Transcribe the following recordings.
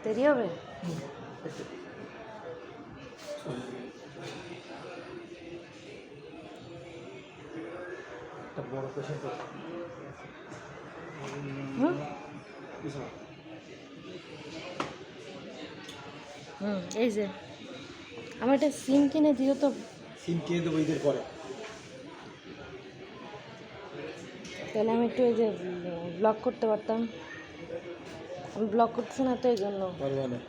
দেরি হবে? একটা বড় পেশেন্ট এই যে আমার একটা সিম কিনে দিও তো। সিম কিনে দেবো ঈদের পরে। তাহলে আমি একটু এই যে ব্লগ করতে পারতাম। আমি ব্লগ করতেছি না তো এই জন্য। পারবে না,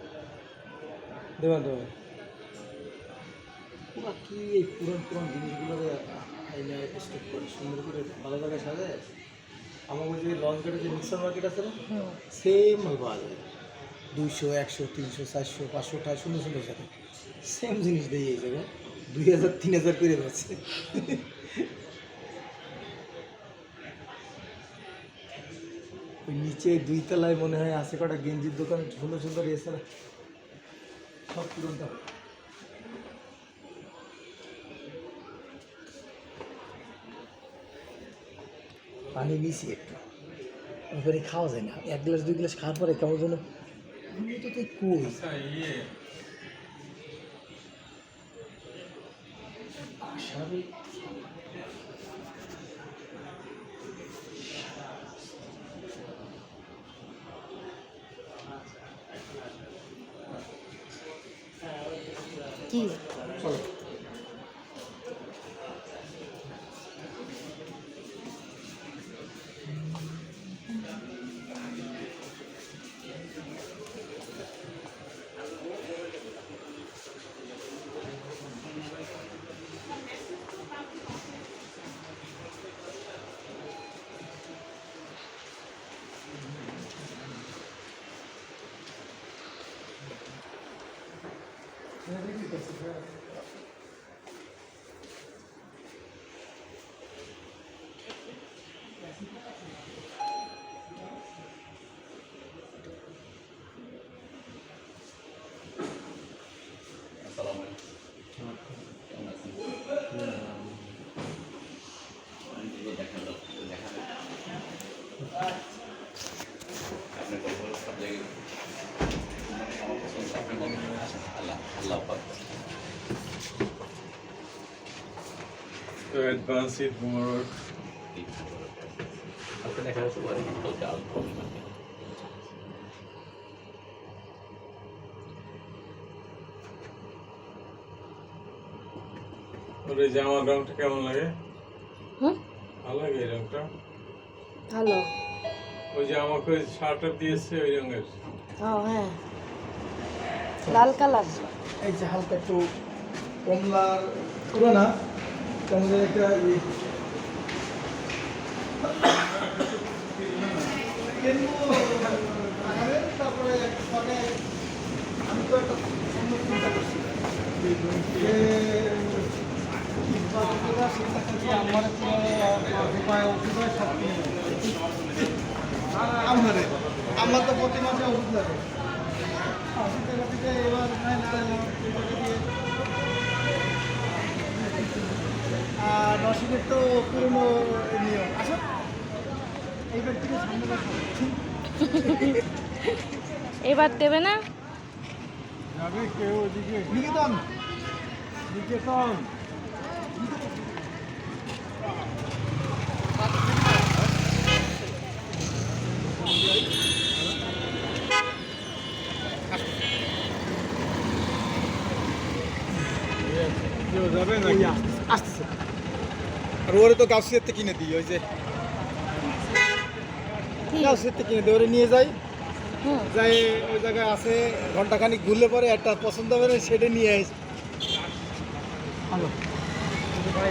দেবেন দেবেন। পুরো কি এই পুরান জিনিসগুলো আইনে স্টক করে সুন্দর করে ভালো জায়গায় সাজায়। আমার ওই যে লঞ্চ গেটে যে মিক্সার মার্কেট আছে না, সেম মাল পাওয়া যায়। 200, 100, 300, 400, 500 টাকা সুন্দর সুন্দর সাথে সেম জিনিস দিয়ে এই জায়গায় 2000, 3000 করে যাচ্ছে। ওই নিচে 2 তলায় মনে হয় আছে কটা গেঞ্জির দোকান, সুন্দর সুন্দর এসে না সব পুরনটা। পানি মিশি একটু ওখানে খাওয়া যায় না, 1 গ্লাস 2 গ্লাস খাওয়ার পরে কেমন যেন তো তুই কই স্বাভাবিক। কি চলো to advance it more. After that, I was working on the album. ওর এই জামার রংটা কেমন লাগে? ভালো লাগে এই রংটা? ভালো। ওই যে আমাকে ওই শার্টটা দিয়েছে ওই রঙের। হ্যাঁ, লাল কালার। এই যে হালকা একটু কমলার পুরো না কেমন একটা তারপরে আমি তো একটা চিন্তা করছি আমার তো প্রতি মাসে ওষুধ লাগে। এবার নসিবের তো পুরনো নিয়ম আসো এই ব্যক্তিকে সামনে এবার দেবে না? যাবে কেউ ওদিকে? নিকেতন নিকেতন কেউ যাবে নাকি? আসতেছে। আর ওরে তো গাউসিয়ার থেকে কিনে দিই, ওই যে গাউসিয়ার থেকে কিনে দিই, ওরে নিয়ে যাই যাই ওই জায়গায় আছে ঘন্টাখানিক ঘুরলে পরে একটা পছন্দ হবে সেটা নিয়ে আসি। ভালো ভাই